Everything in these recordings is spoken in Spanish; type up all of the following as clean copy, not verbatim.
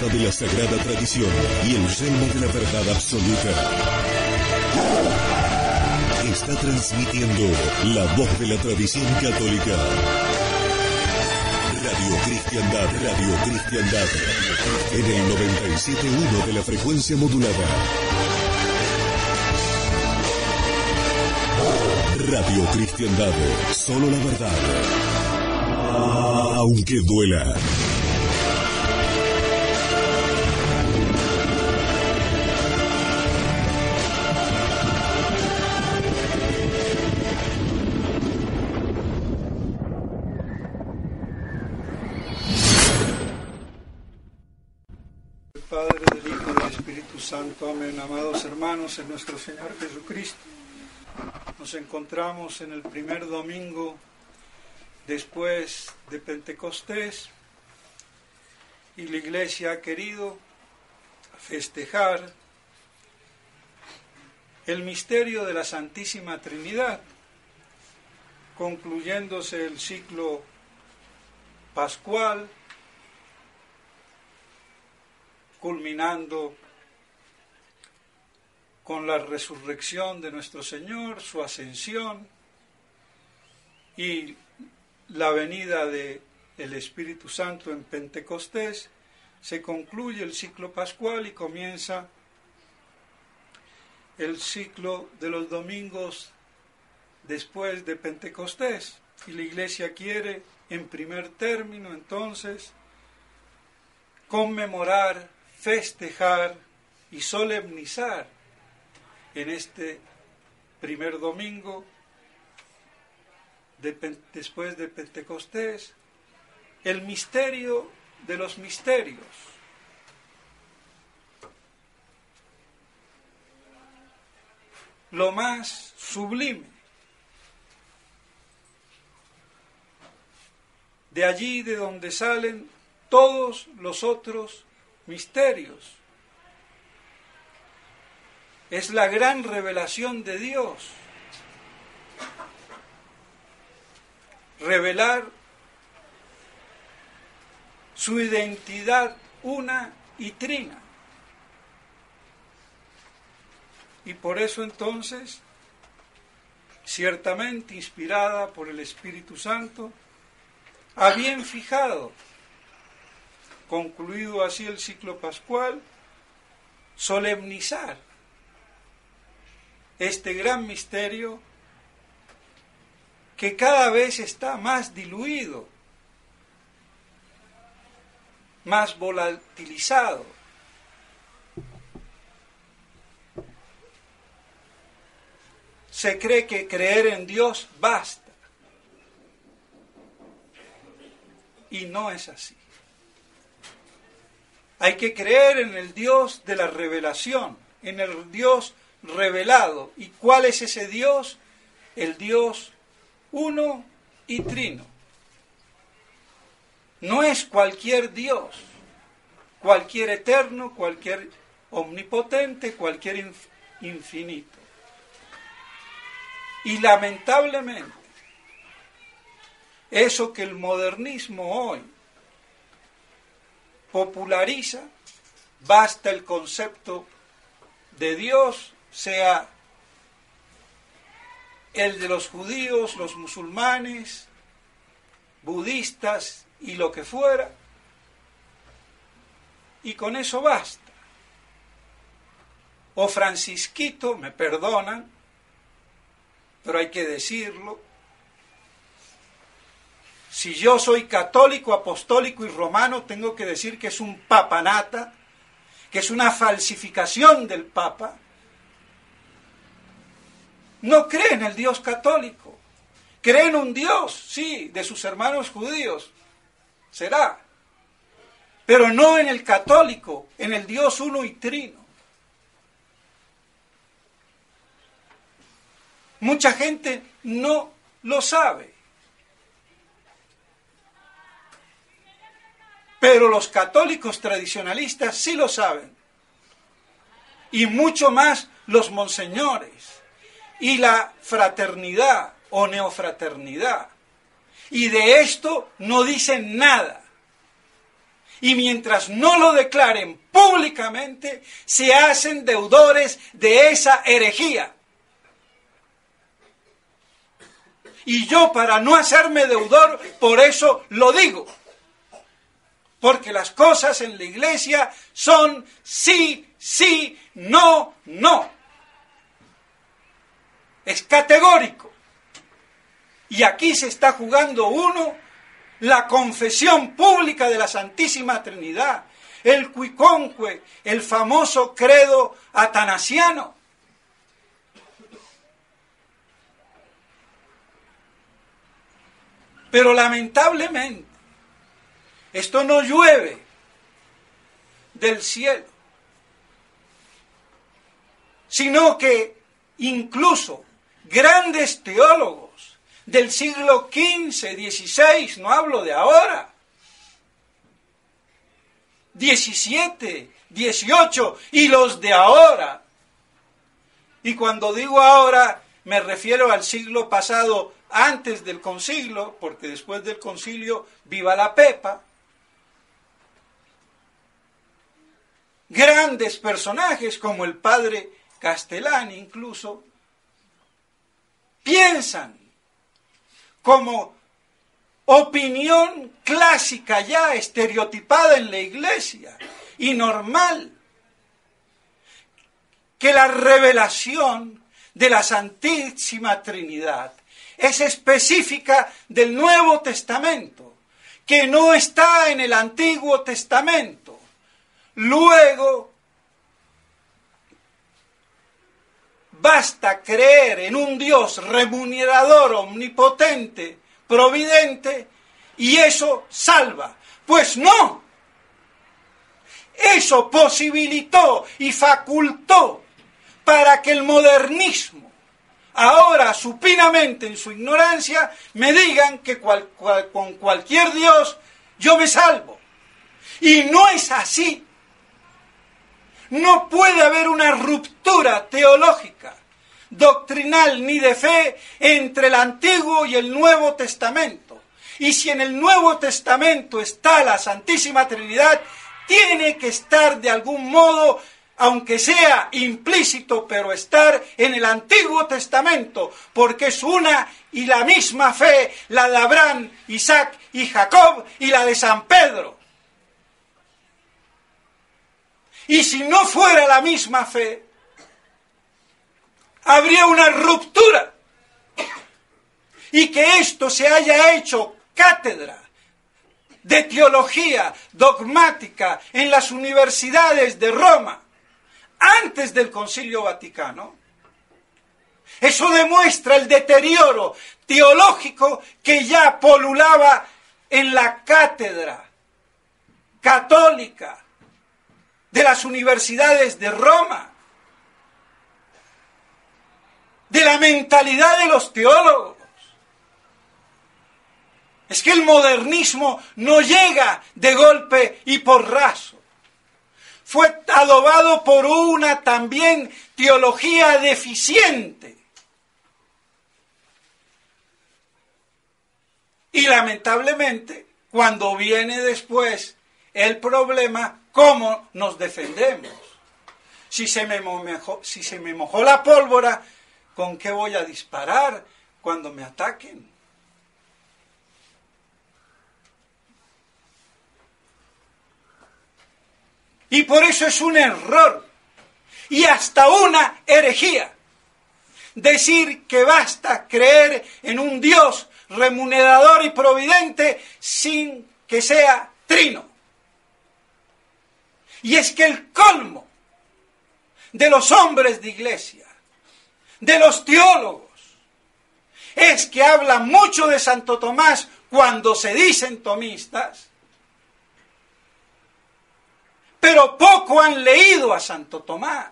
de la sagrada tradición y el yelmo de la verdad absoluta. Está transmitiendo la voz de la tradición católica. Radio Cristiandad, en el 97.1 de la frecuencia modulada. Radio Cristiandad, solo la verdad, aunque duela. Padre, del Hijo y del Espíritu Santo. Amén. Amados hermanos, en nuestro Señor Jesucristo, nos encontramos en el primer domingo después de Pentecostés y la Iglesia ha querido festejar el misterio de la Santísima Trinidad, concluyéndose el ciclo pascual, culminando con la resurrección de nuestro Señor, su ascensión y la venida del Espíritu Santo en Pentecostés. Se concluye el ciclo pascual y comienza el ciclo de los domingos después de Pentecostés. Y la Iglesia quiere, en primer término, entonces, conmemorar, festejar y solemnizar en este primer domingo después de Pentecostés el misterio de los misterios, lo más sublime. De allí de donde salen todos los otros misterios. Es la gran revelación de Dios. Revelar su identidad una y trina. Y por eso entonces, ciertamente inspirada por el Espíritu Santo, ha bien fijado, concluido así el ciclo pascual, solemnizar este gran misterio que cada vez está más diluido, más volatilizado. Se cree que creer en Dios basta, y no es así. Hay que creer en el Dios de la revelación, en el Dios revelado. ¿Y cuál es ese Dios? El Dios uno y trino. No es cualquier Dios, cualquier eterno, cualquier omnipotente, cualquier infinito. Y lamentablemente, eso que el modernismo hoy populariza, basta el concepto de Dios, sea el de los judíos, los musulmanes, budistas y lo que fuera, y con eso basta. O francisquito, me perdonan, pero hay que decirlo, si yo soy católico, apostólico y romano, tengo que decir que es un papanata, que es una falsificación del Papa. No cree en el Dios católico, cree en un Dios, sí, de sus hermanos judíos, será, pero no en el católico, en el Dios uno y trino. Mucha gente no lo sabe, pero los católicos tradicionalistas sí lo saben, y mucho más los monseñores, y la fraternidad o neofraternidad, y de esto no dicen nada. Y mientras no lo declaren públicamente, se hacen deudores de esa herejía. Y yo, para no hacerme deudor, por eso lo digo. Porque las cosas en la iglesia son sí, sí, no, no. Es categórico. Y aquí se está jugando la confesión pública de la Santísima Trinidad, el cuiconque, el famoso credo atanasiano. Pero lamentablemente, esto no llueve del cielo, sino que incluso grandes teólogos del siglo XV, XVI, no hablo de ahora, XVII, XVIII y los de ahora. Y cuando digo ahora, me refiero al siglo pasado, antes del concilio, porque después del concilio, viva la Pepa. Grandes personajes como el padre Castellani incluso, piensan como opinión clásica ya estereotipada en la iglesia y normal, que la revelación de la Santísima Trinidad es específica del Nuevo Testamento, que no está en el Antiguo Testamento. Luego, basta creer en un Dios remunerador, omnipotente, providente, y eso salva. Pues no. Eso posibilitó y facultó para que el modernismo, ahora supinamente en su ignorancia, me digan que con cualquier Dios yo me salvo. Y no es así. No puede haber una ruptura teológica, doctrinal ni de fe entre el Antiguo y el Nuevo Testamento. Y si en el Nuevo Testamento está la Santísima Trinidad, tiene que estar de algún modo, aunque sea implícito, pero estar en el Antiguo Testamento, porque es una y la misma fe, la de Abraham, Isaac y Jacob, y la de San Pedro. Y si no fuera la misma fe, habría una ruptura. Y que esto se haya hecho cátedra de teología dogmática en las universidades de Roma, antes del Concilio Vaticano, eso demuestra el deterioro teológico que ya polulaba en la cátedra católica de las universidades de Roma, de la mentalidad de los teólogos. Es que el modernismo no llega de golpe y porrazo. Fue adobado por una también teología deficiente. Y lamentablemente, cuando viene después el problema, ¿cómo nos defendemos? Si se me mojó la pólvora, ¿con qué voy a disparar cuando me ataquen? Y por eso es un error y hasta una herejía decir que basta creer en un Dios remunerador y providente sin que sea trino. Y es que el colmo de los hombres de iglesia, de los teólogos, es que hablan mucho de Santo Tomás cuando se dicen tomistas, pero poco han leído a Santo Tomás.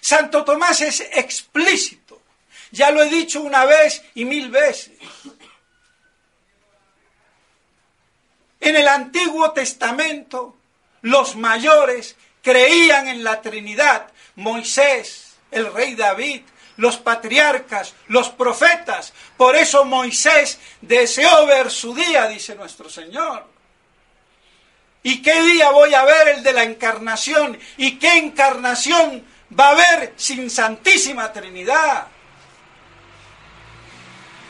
Santo Tomás es explícito, ya lo he dicho una vez y mil veces. En el Antiguo Testamento, los mayores creían en la Trinidad. Moisés, el rey David, los patriarcas, los profetas. Por eso Moisés deseó ver su día, dice nuestro Señor. ¿Y qué día voy a ver el de la encarnación? ¿Y qué encarnación va a haber sin Santísima Trinidad?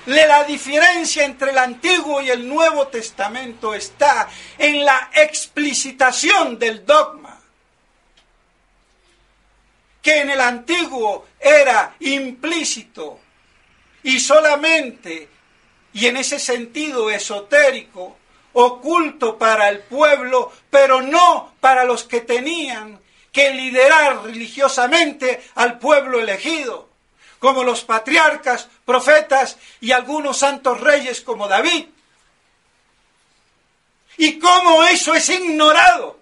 La diferencia entre el Antiguo y el Nuevo Testamento está en la explicitación del dogma. Que en el Antiguo era implícito y solamente, y en ese sentido esotérico, oculto para el pueblo, pero no para los que tenían que liderar religiosamente al pueblo elegido, como los patriarcas, profetas y algunos santos reyes como David. Y cómo eso es ignorado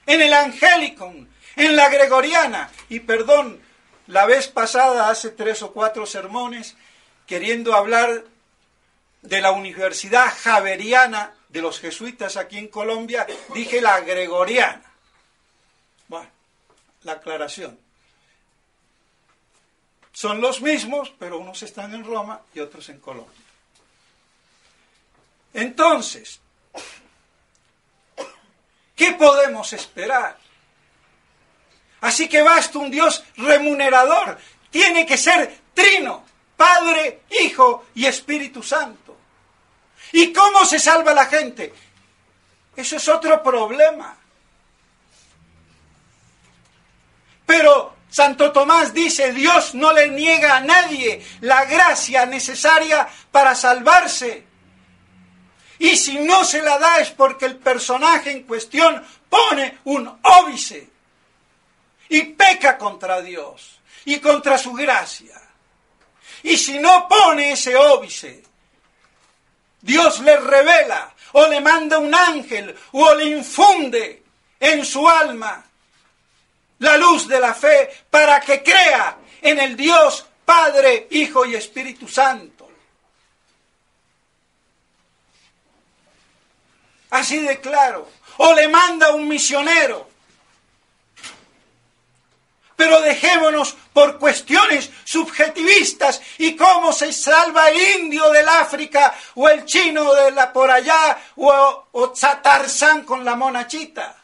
en el Angelicum, en la Gregoriana. Y perdón, la vez pasada, hace 3 o 4 sermones, queriendo hablar de la Universidad Javeriana de los jesuitas aquí en Colombia, dije la Gregoriana. Bueno, la aclaración. Son los mismos, pero unos están en Roma y otros en Colombia. Entonces, ¿qué podemos esperar? Así que basta un Dios remunerador. Tiene que ser trino, Padre, Hijo y Espíritu Santo. ¿Y cómo se salva la gente? Eso es otro problema. Pero Santo Tomás dice, Dios no le niega a nadie la gracia necesaria para salvarse. Y si no se la da es porque el personaje en cuestión pone un óbice y peca contra Dios y contra su gracia. Y si no pone ese óbice, Dios le revela o le manda un ángel o le infunde en su alma la luz de la fe para que crea en el Dios Padre, Hijo y Espíritu Santo. Así de claro. O le manda un misionero. Pero dejémonos por cuestiones subjetivistas y cómo se salva el indio del África o el chino de la por allá o Tarzán con la monachita.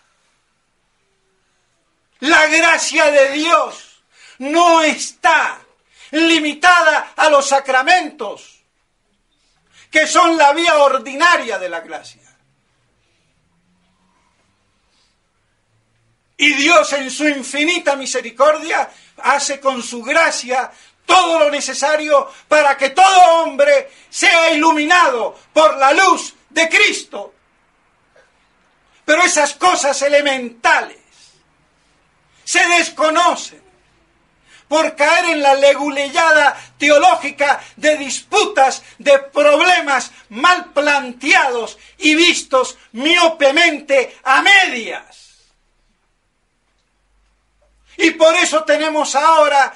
La gracia de Dios no está limitada a los sacramentos, que son la vía ordinaria de la gracia. Y Dios en su infinita misericordia hace con su gracia todo lo necesario para que todo hombre sea iluminado por la luz de Cristo. Pero esas cosas elementales se desconocen por caer en la leguleyada teológica de disputas, de problemas mal planteados y vistos miopemente a medias. Y por eso tenemos ahora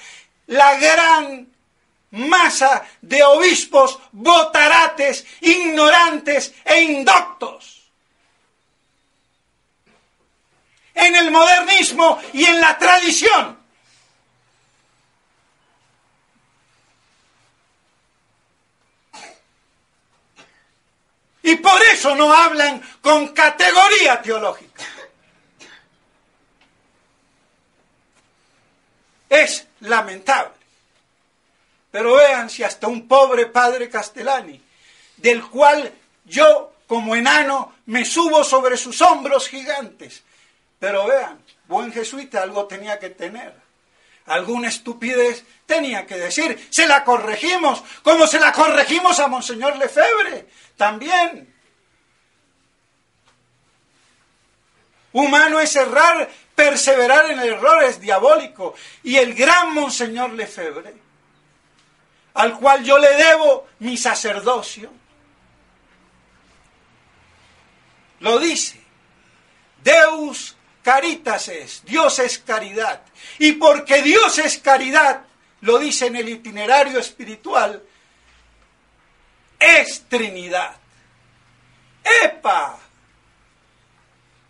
la gran masa de obispos botarates, ignorantes e indoctos. En el modernismo y en la tradición. Y por eso no hablan con categoría teológica. Es lamentable. Pero vean si hasta un pobre padre Castellani, del cual yo como enano me subo sobre sus hombros gigantes. Pero vean, buen jesuita algo tenía que tener. Alguna estupidez tenía que decir. Se la corregimos, como se la corregimos a Monseñor Lefebvre, también. Humano es errar, perseverar en el error es diabólico. Y el gran Monseñor Lefebvre, al cual yo le debo mi sacerdocio, lo dice. Deus caritas es, Dios es caridad. Y porque Dios es caridad, lo dice en el itinerario espiritual, es Trinidad. ¡Epa!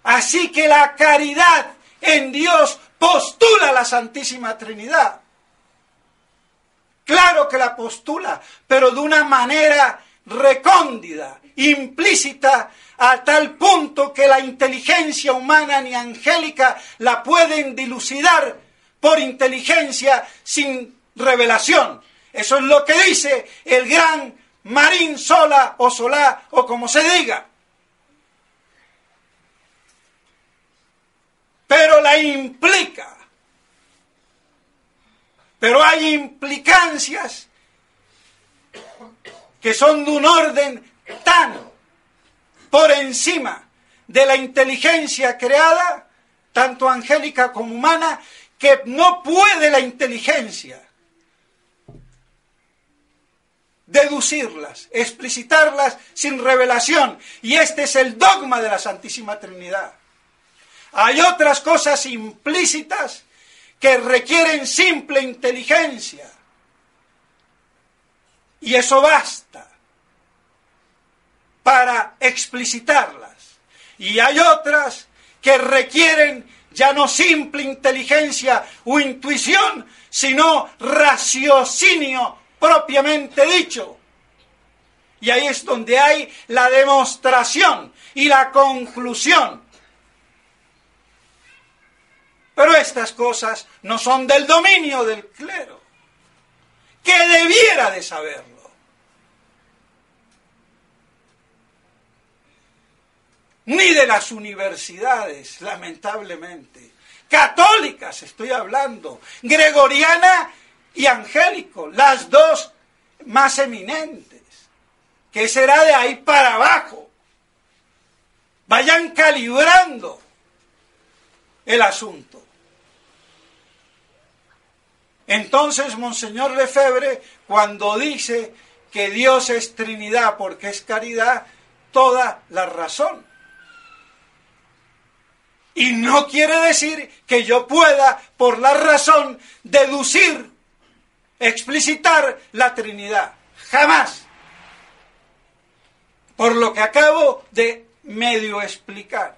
Así que la caridad en Dios postula la Santísima Trinidad. Claro que la postula, pero de una manera recóndita, implícita, a tal punto que la inteligencia humana ni angélica la pueden dilucidar por inteligencia sin revelación. Eso es lo que dice el gran Marín Solá o como se diga. Pero la implica. Pero hay implicancias que son de un orden tan por encima de la inteligencia creada, tanto angélica como humana, que no puede la inteligencia deducirlas, explicitarlas sin revelación. Y este es el dogma de la Santísima Trinidad. Hay otras cosas implícitas que requieren simple inteligencia. Y eso basta para explicitarlas. Y hay otras que requieren ya no simple inteligencia o intuición, sino raciocinio propiamente dicho. Y ahí es donde hay la demostración y la conclusión. Pero estas cosas no son del dominio del clero, que debiera de saberlo. Ni de las universidades, lamentablemente. Católicas estoy hablando, gregoriana y angélico, las dos más eminentes. ¿Qué será de ahí para abajo? Vayan calibrando el asunto. Entonces, Monseñor Lefebvre, cuando dice que Dios es Trinidad porque es caridad, toda la razón. Y no quiere decir que yo pueda, por la razón, deducir, explicitar la Trinidad. Jamás. Por lo que acabo de medio explicar.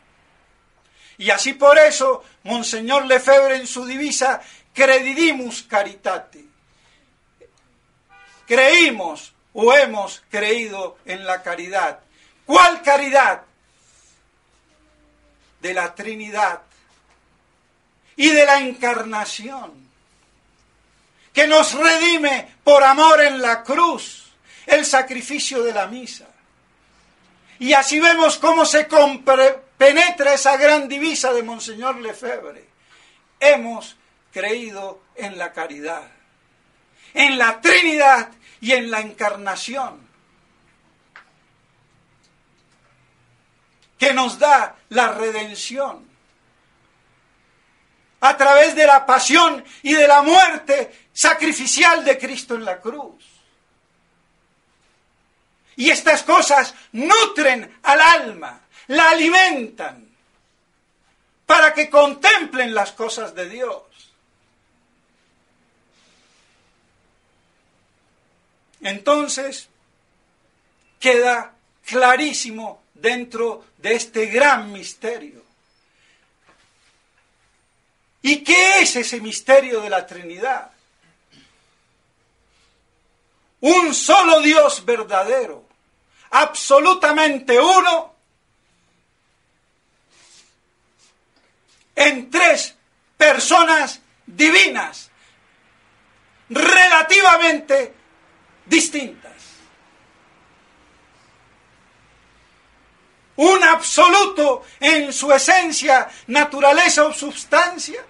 Y así por eso, Monseñor Lefebvre en su divisa, credidimus caritate. Creímos o hemos creído en la caridad. ¿Cuál caridad? De la Trinidad y de la Encarnación, que nos redime por amor en la cruz, el sacrificio de la misa. Y así vemos cómo se penetra esa gran divisa de Monseñor Lefebvre. Hemos creído en la caridad, en la Trinidad y en la Encarnación, que nos da la redención a través de la pasión y de la muerte sacrificial de Cristo en la cruz. Y estas cosas nutren al alma, la alimentan, para que contemplen las cosas de Dios. Entonces, queda clarísimo dentro de este gran misterio. ¿Y qué es ese misterio de la Trinidad? Un solo Dios verdadero, absolutamente uno, en tres personas divinas, relativamente distintas. Un absoluto en su esencia, naturaleza o substancia,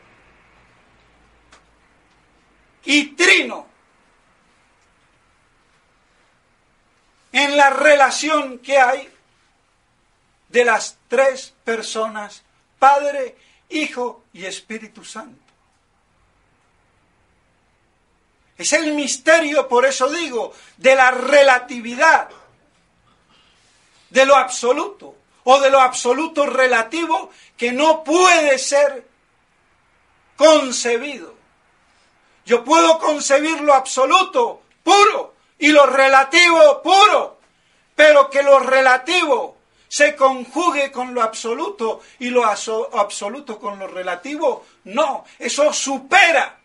y trino en la relación que hay de las tres personas, Padre, Hijo y Espíritu Santo. Es el misterio, por eso digo, de la relatividad, de lo absoluto, o de lo absoluto relativo, que no puede ser concebido. Yo puedo concebir lo absoluto puro y lo relativo puro, pero que lo relativo se conjugue con lo absoluto y lo absoluto con lo relativo, no, eso supera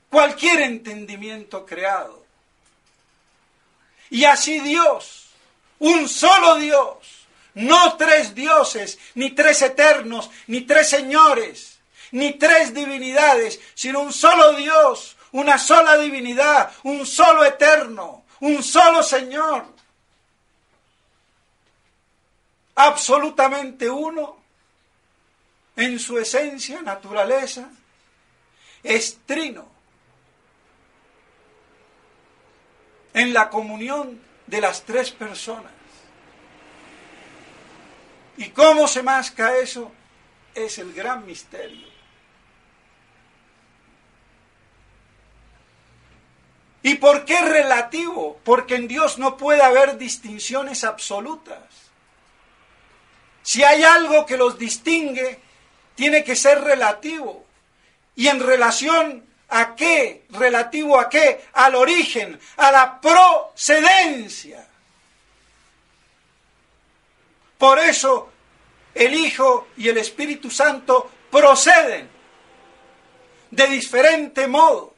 cualquier entendimiento creado. Y así Dios, un solo Dios, no tres dioses, ni tres eternos, ni tres señores, ni tres divinidades, sino un solo Dios, una sola divinidad, un solo eterno, un solo Señor. Absolutamente uno en su esencia, naturaleza, es trino en la comunión de las tres personas. ¿Y cómo se masca eso? Es el gran misterio. ¿Y por qué relativo? Porque en Dios no puede haber distinciones absolutas. Si hay algo que los distingue, tiene que ser relativo. ¿Y en relación a qué? ¿Relativo a qué? Al origen, a la procedencia. Por eso el Hijo y el Espíritu Santo proceden de diferente modo.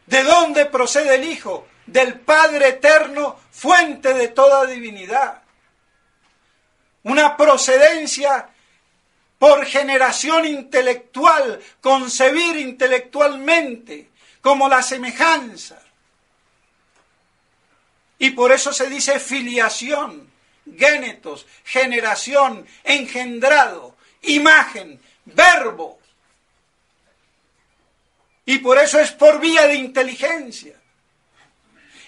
¿De dónde procede el Hijo? Del Padre eterno, fuente de toda divinidad. Una procedencia por generación intelectual, concebir intelectualmente, como la semejanza. Y por eso se dice filiación, génetos, generación, engendrado, imagen, verbo. Y por eso es por vía de inteligencia.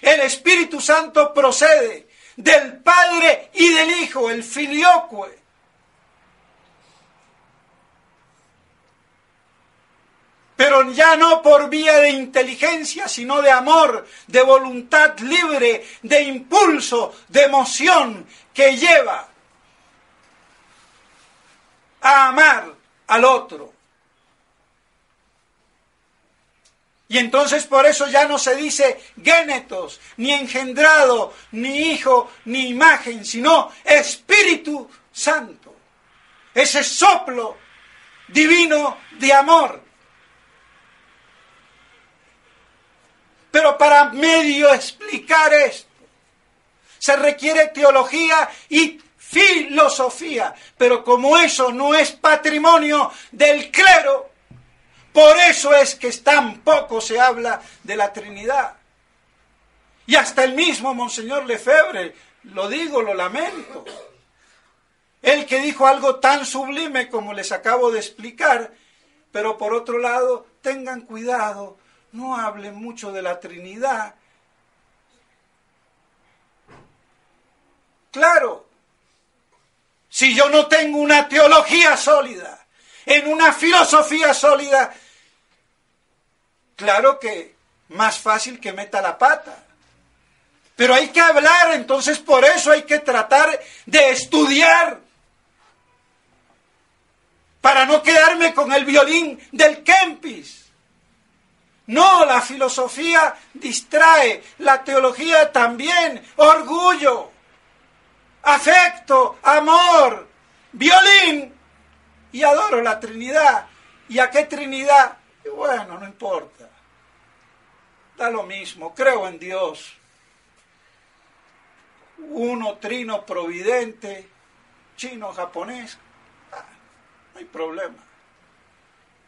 El Espíritu Santo procede del Padre y del Hijo, el filioque. Pero ya no por vía de inteligencia, sino de amor, de voluntad libre, de impulso, de emoción que lleva a amar al otro. Y entonces por eso ya no se dice génetos, ni engendrado, ni hijo, ni imagen, sino Espíritu Santo. Ese soplo divino de amor. Pero para medio explicar esto, se requiere teología y filosofía. Pero como eso no es patrimonio del clero, por eso es que tan poco se habla de la Trinidad. Y hasta el mismo Monseñor Lefebvre, lo digo, lo lamento. Él que dijo algo tan sublime como les acabo de explicar, pero por otro lado, tengan cuidado, no hablen mucho de la Trinidad. Claro, si yo no tengo una teología sólida, en una filosofía sólida, claro que más fácil que meta la pata. Pero hay que hablar, entonces por eso hay que tratar de estudiar. Para no quedarme con el violín del Kempis. No, la filosofía distrae, la teología también, orgullo, afecto, amor, violín. Y adoro la Trinidad. ¿Y a qué Trinidad? Y bueno, no importa. Da lo mismo, creo en Dios. Uno, trino, providente, chino, japonés. No hay problema.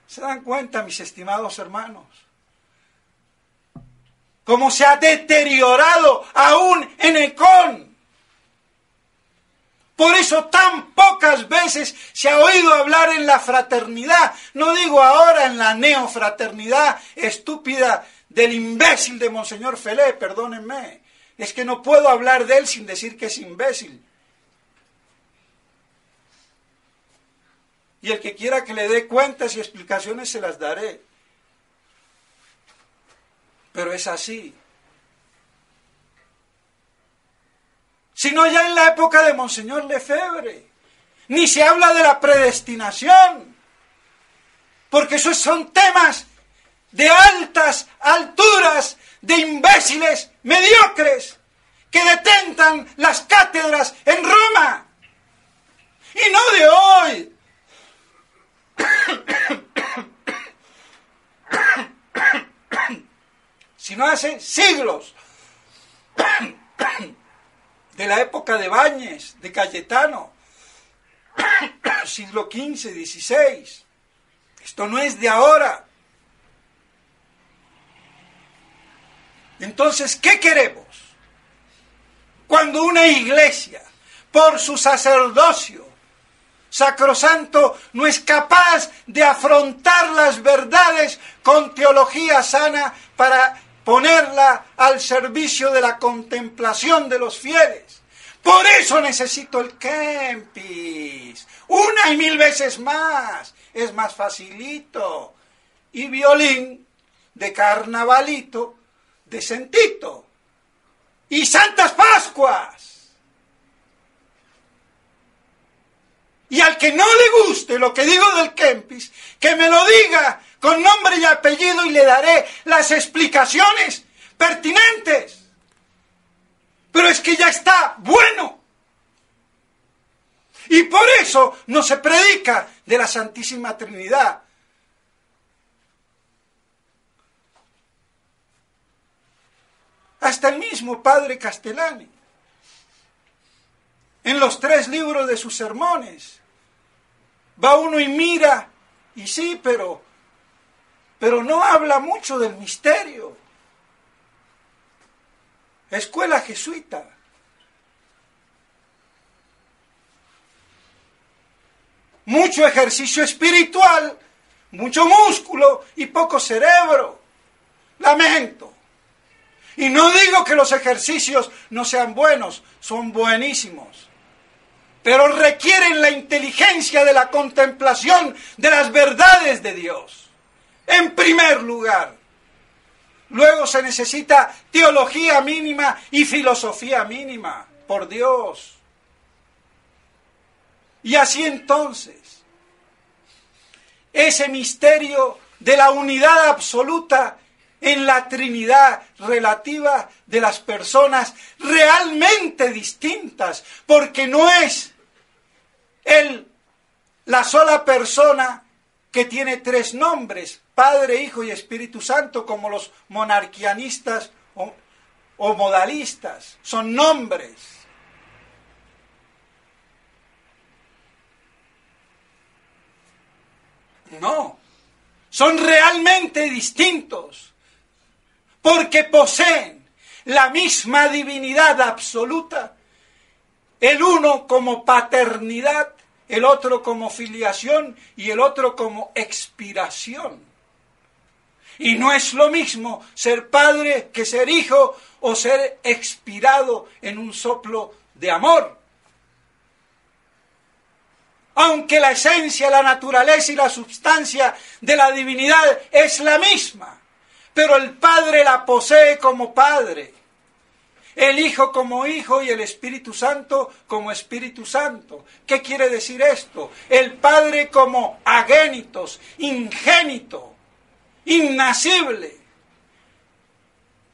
¿Se dan cuenta, mis estimados hermanos? Cómo se ha deteriorado aún en Ecón. Por eso tan pocas veces se ha oído hablar en la fraternidad. No digo ahora en la neofraternidad estúpida del imbécil de Monseñor Felé, perdónenme. Es que no puedo hablar de él sin decir que es imbécil. Y el que quiera que le dé cuentas y explicaciones se las daré. Pero es así. Sino ya en la época de Monseñor Lefebvre. Ni se habla de la predestinación. Porque esos son temas de altas alturas, de imbéciles mediocres, que detentan las cátedras en Roma. Y no de hoy. sino hace siglos, de la época de Báñez, de Cayetano, siglo XV, XVI. Esto no es de ahora. Entonces, ¿qué queremos? Cuando una iglesia, por su sacerdocio sacrosanto, no es capaz de afrontar las verdades con teología sana para ponerla al servicio de la contemplación de los fieles. Por eso necesito el Kempis, una y mil veces más, es más facilito. Y violín de carnavalito, decentito. Y Santas Pascuas. Y al que no le guste lo que digo del Kempis, que me lo diga con nombre y apellido y le daré las explicaciones pertinentes. Pero es que ya está bueno. Y por eso no se predica de la Santísima Trinidad. Hasta el mismo Padre Castellani, en los 3 libros de sus sermones, va uno y mira, y sí, pero no habla mucho del misterio. Escuela jesuita. Mucho ejercicio espiritual, mucho músculo y poco cerebro. Lamento. Y no digo que los ejercicios no sean buenos, son buenísimos. Pero requieren la inteligencia de la contemplación de las verdades de Dios. En primer lugar. Luego se necesita teología mínima y filosofía mínima, por Dios. Y así entonces, ese misterio de la unidad absoluta en la Trinidad relativa de las personas realmente distintas, porque no es la sola persona que tiene 3 nombres, Padre, Hijo y Espíritu Santo, como los monarquianistas o modalistas. Son nombres. No, son realmente distintos, porque poseen la misma divinidad absoluta, el uno como paternidad, el otro como filiación y el otro como expiración. Y no es lo mismo ser padre que ser hijo o ser expirado en un soplo de amor. Aunque la esencia, la naturaleza y la substancia de la divinidad es la misma, pero el Padre la posee como Padre, el Hijo como Hijo y el Espíritu Santo como Espíritu Santo. ¿Qué quiere decir esto? El Padre como agénitos, ingénito, innacible,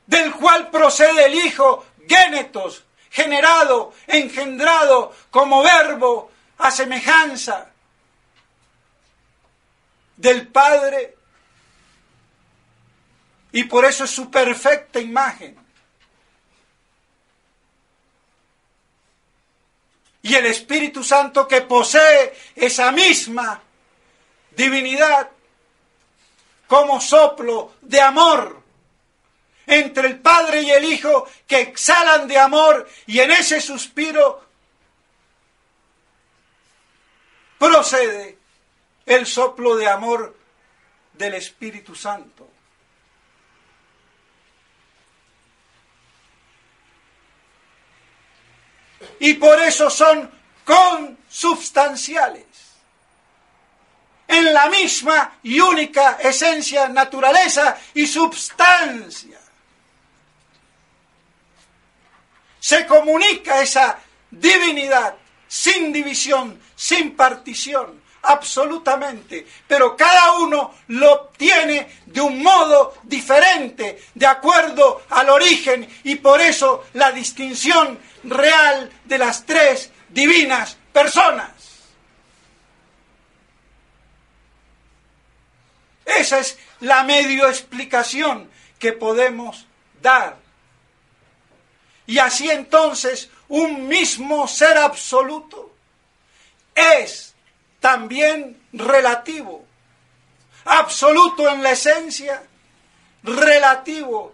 del cual procede el Hijo, génetos, generado, engendrado como verbo, a semejanza del Padre, y por eso es su perfecta imagen. Y el Espíritu Santo, que posee esa misma divinidad como soplo de amor entre el Padre y el Hijo, que exhalan de amor, y en ese suspiro procede el soplo de amor del Espíritu Santo. Y por eso son consubstanciales, en la misma y única esencia, naturaleza y substancia. Se comunica esa divinidad sin división, sin partición, absolutamente, pero cada uno lo obtiene de un modo diferente, de acuerdo al origen, y por eso la distinción real de las 3 divinas personas. Esa es la medio explicación que podemos dar. Y así entonces un mismo ser absoluto es también relativo. Absoluto en la esencia, relativo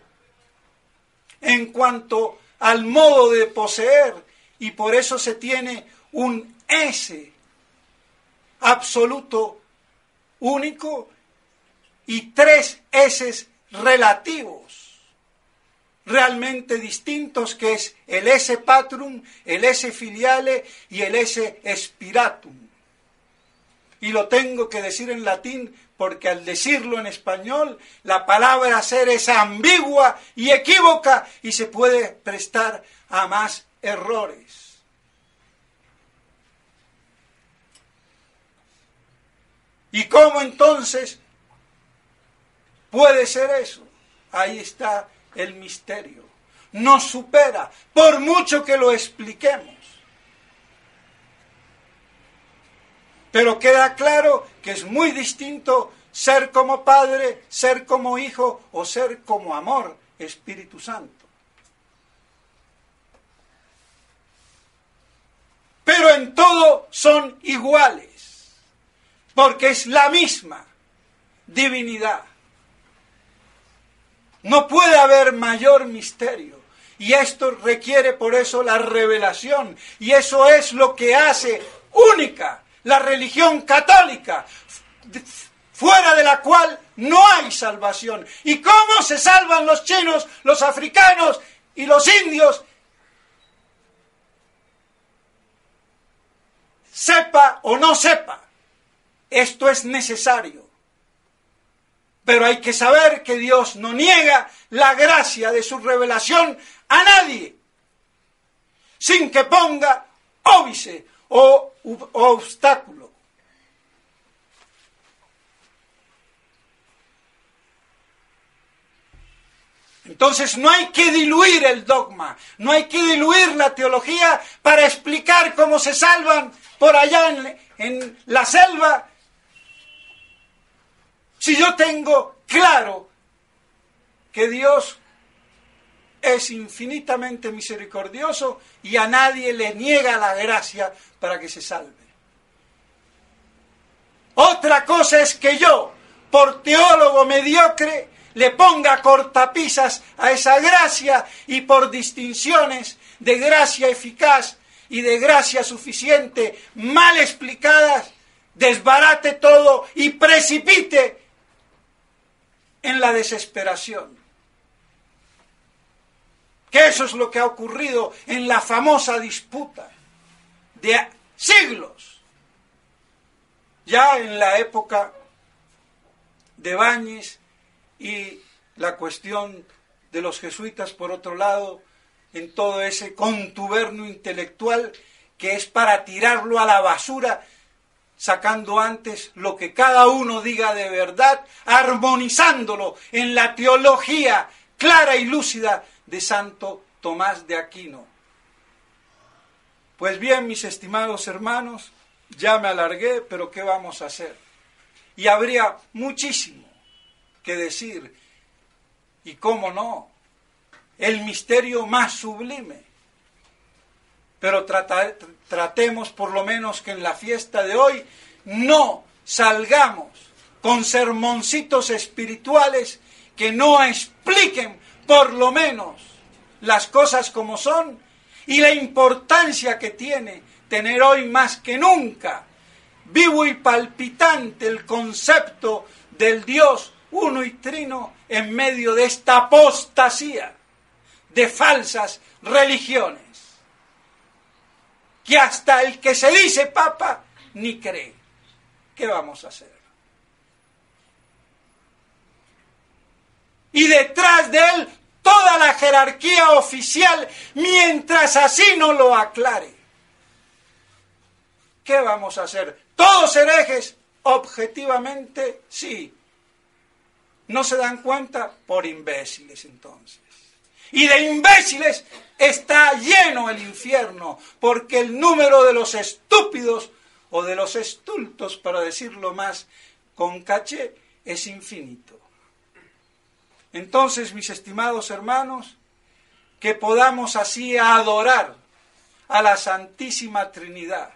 en cuanto al modo de poseer, y por eso se tiene un ese absoluto único y tres eses relativos realmente distintos, que es el esse patrum, el esse filiale y el esse spiratum. Y lo tengo que decir en latín porque al decirlo en español la palabra ser es ambigua y equívoca y se puede prestar a más errores. ¿Y cómo entonces puede ser eso? Ahí está el misterio. Nos supera, por mucho que lo expliquemos. Pero queda claro que es muy distinto ser como Padre, ser como Hijo o ser como Amor, Espíritu Santo. Pero en todo son iguales, porque es la misma divinidad. No puede haber mayor misterio. Y esto requiere por eso la revelación. Y eso es lo que hace única la religión católica, fuera de la cual no hay salvación. ¿Y cómo se salvan los chinos, los africanos y los indios? Sepa o no sepa, esto es necesario. Pero hay que saber que Dios no niega la gracia de su revelación a nadie, sin que ponga óbice o obstáculo. Entonces no hay que diluir el dogma, no hay que diluir la teología para explicar cómo se salvan por allá en la selva. Si yo tengo claro que Dios es infinitamente misericordioso y a nadie le niega la gracia para que se salve. Otra cosa es que yo, por teólogo mediocre, le ponga cortapisas a esa gracia y por distinciones de gracia eficaz y de gracia suficiente mal explicadas, desbarate todo y precipite en la desesperación. Que eso es lo que ha ocurrido en la famosa disputa de siglos, ya en la época de Báñez y la cuestión de los jesuitas, por otro lado, en todo ese contubernio intelectual que es para tirarlo a la basura, sacando antes lo que cada uno diga de verdad, armonizándolo en la teología clara y lúcida de Santo Tomás de Aquino. Pues bien, mis estimados hermanos, ya me alargué, pero ¿qué vamos a hacer? Y habría muchísimo que decir, y cómo no, el misterio más sublime. Pero tratemos por lo menos que en la fiesta de hoy no salgamos con sermoncitos espirituales que no expliquen por lo menos las cosas como son y la importancia que tiene tener hoy más que nunca vivo y palpitante el concepto del Dios uno y trino en medio de esta apostasía de falsas religiones, que hasta el que se dice papa ni cree. ¿Qué vamos a hacer? Y detrás de él toda la jerarquía oficial, mientras así no lo aclare. ¿Qué vamos a hacer? ¿Todos herejes? Objetivamente, sí. ¿No se dan cuenta? Por imbéciles, entonces. Y de imbéciles está lleno el infierno, porque el número de los estúpidos o de los estultos, para decirlo más con caché, es infinito. Entonces, mis estimados hermanos, que podamos así adorar a la Santísima Trinidad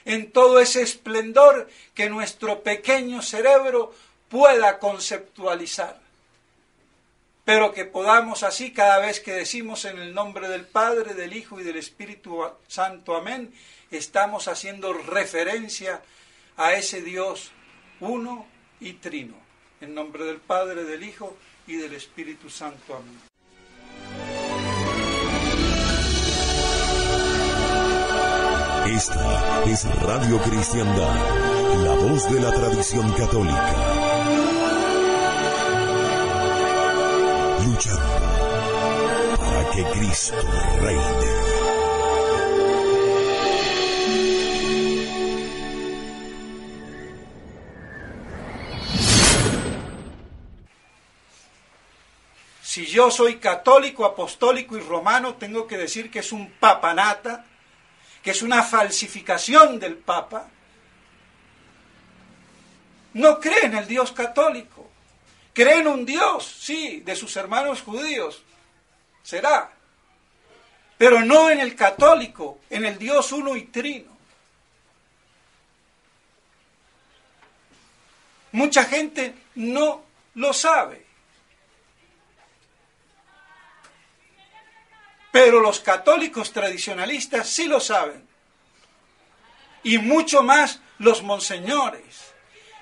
en todo ese esplendor que nuestro pequeño cerebro pueda conceptualizar. Pero que podamos así, cada vez que decimos en el nombre del Padre, del Hijo y del Espíritu Santo, amén, estamos haciendo referencia a ese Dios uno y trino. En nombre del Padre, del Hijo y del Espíritu Santo, amén. Esta es Radio Cristiandad, la voz de la tradición católica. Luchando para que Cristo reine. Si yo soy católico, apostólico y romano, tengo que decir que es un papanata, que es una falsificación del Papa. No cree en el Dios católico. Cree en un Dios, sí, de sus hermanos judíos. Será. Pero no en el católico, en el Dios uno y trino. Mucha gente no lo sabe. Pero los católicos tradicionalistas sí lo saben. Y mucho más los monseñores.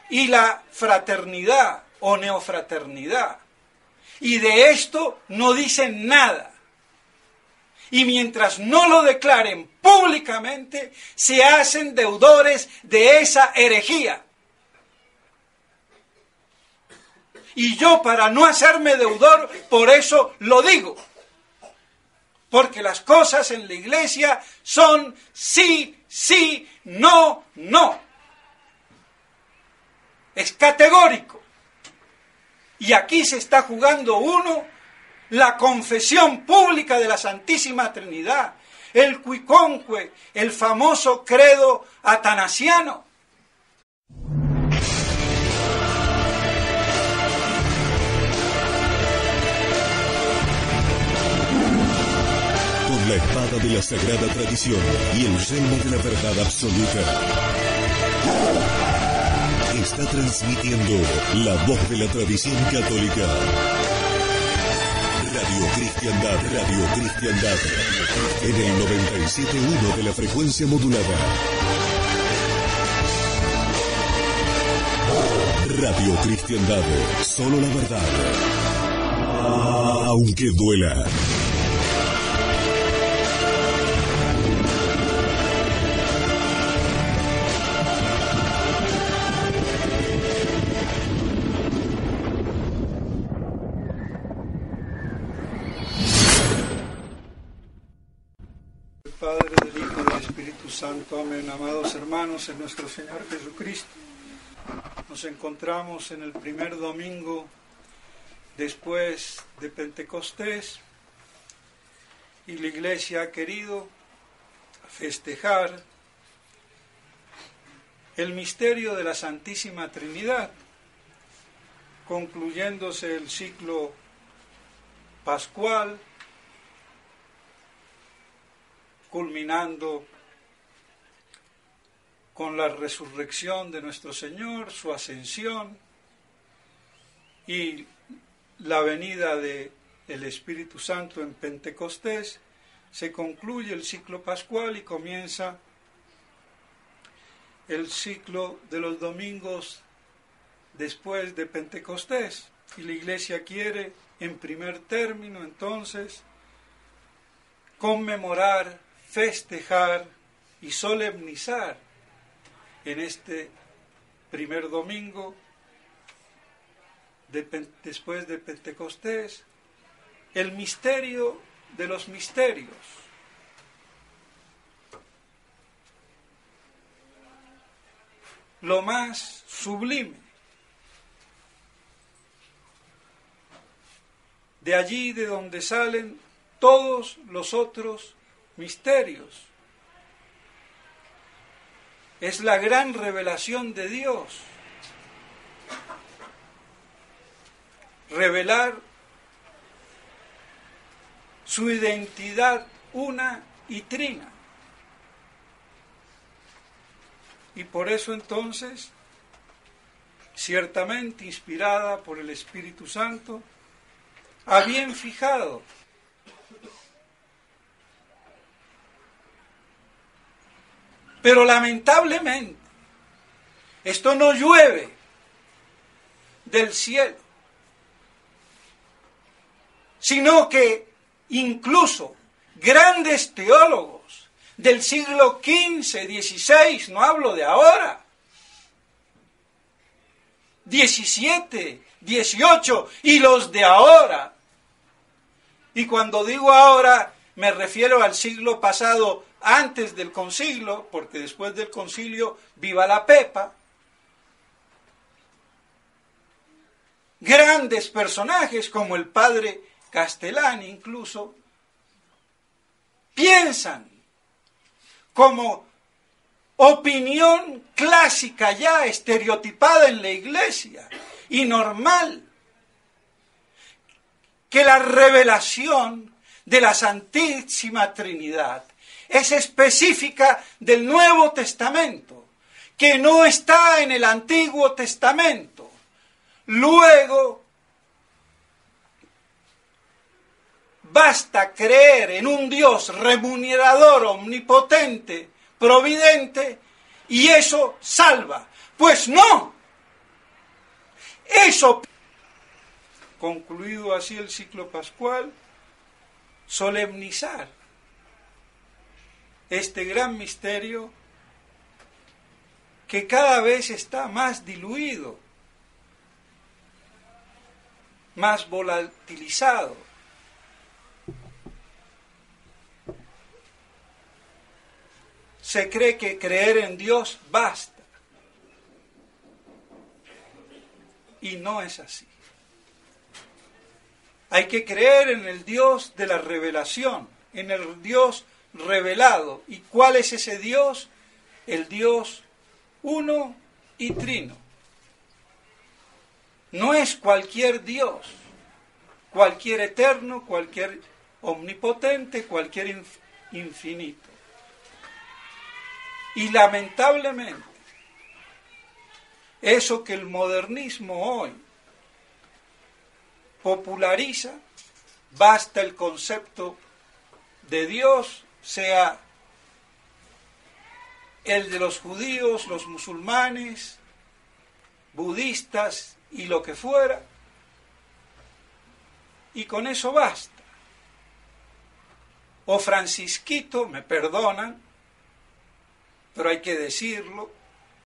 Y la fraternidad o neofraternidad. Y de esto no dicen nada. Y mientras no lo declaren públicamente, se hacen deudores de esa herejía. Y yo, para no hacerme deudor, por eso lo digo. Porque las cosas en la iglesia son sí, sí, no, no. Es categórico. Y aquí se está jugando la confesión pública de la Santísima Trinidad, el cuiconque, el famoso credo atanasiano. La espada de la sagrada tradición y el yelmo de la verdad absoluta. Está transmitiendo la voz de la tradición católica. Radio Cristiandad. En el 97.1 de la frecuencia modulada. Radio Cristiandad. Solo la verdad. Aunque duela. Padre, del Hijo y del Espíritu Santo, amén. Amados hermanos, en nuestro Señor Jesucristo, nos encontramos en el primer domingo después de Pentecostés y la Iglesia ha querido festejar el misterio de la Santísima Trinidad, concluyéndose el ciclo pascual, culminando con la resurrección de nuestro Señor, su ascensión y la venida del Espíritu Santo en Pentecostés. Se concluye el ciclo pascual y comienza el ciclo de los domingos después de Pentecostés. Y la Iglesia quiere, en primer término, entonces, conmemorar, festejar y solemnizar en este primer domingo después de Pentecostés el misterio de los misterios. Lo más sublime. De allí de donde salen todos los otros misterios. Es la gran revelación de Dios. Revelar su identidad una y trina. Y por eso entonces, ciertamente inspirada por el Espíritu Santo, ha bien fijado pero lamentablemente esto no llueve del cielo, sino que incluso grandes teólogos del siglo XV, XVI, no hablo de ahora, XVII, XVIII y los de ahora, y cuando digo ahora me refiero al siglo pasado, antes del concilio, porque después del concilio viva la pepa. Grandes personajes como el padre Castellani incluso piensan como opinión clásica ya estereotipada en la Iglesia y normal que la revelación de la Santísima Trinidad es específica del Nuevo Testamento, que no está en el Antiguo Testamento. Luego, basta creer en un Dios remunerador, omnipotente, providente, y eso salva. Pues no. Eso, concluido así el ciclo pascual, solemnizar este gran misterio que cada vez está más diluido, más volatilizado. Se cree que creer en Dios basta. Y no es así. Hay que creer en el Dios de la revelación, en el Dios revelado. ¿Y cuál es ese Dios? El Dios uno y trino. No es cualquier Dios, cualquier eterno, cualquier omnipotente, cualquier infinito. Y lamentablemente, eso que el modernismo hoy populariza, basta el concepto de Dios, sea el de los judíos, los musulmanes, budistas y lo que fuera, y con eso basta. O francisquito, me perdonan, pero hay que decirlo,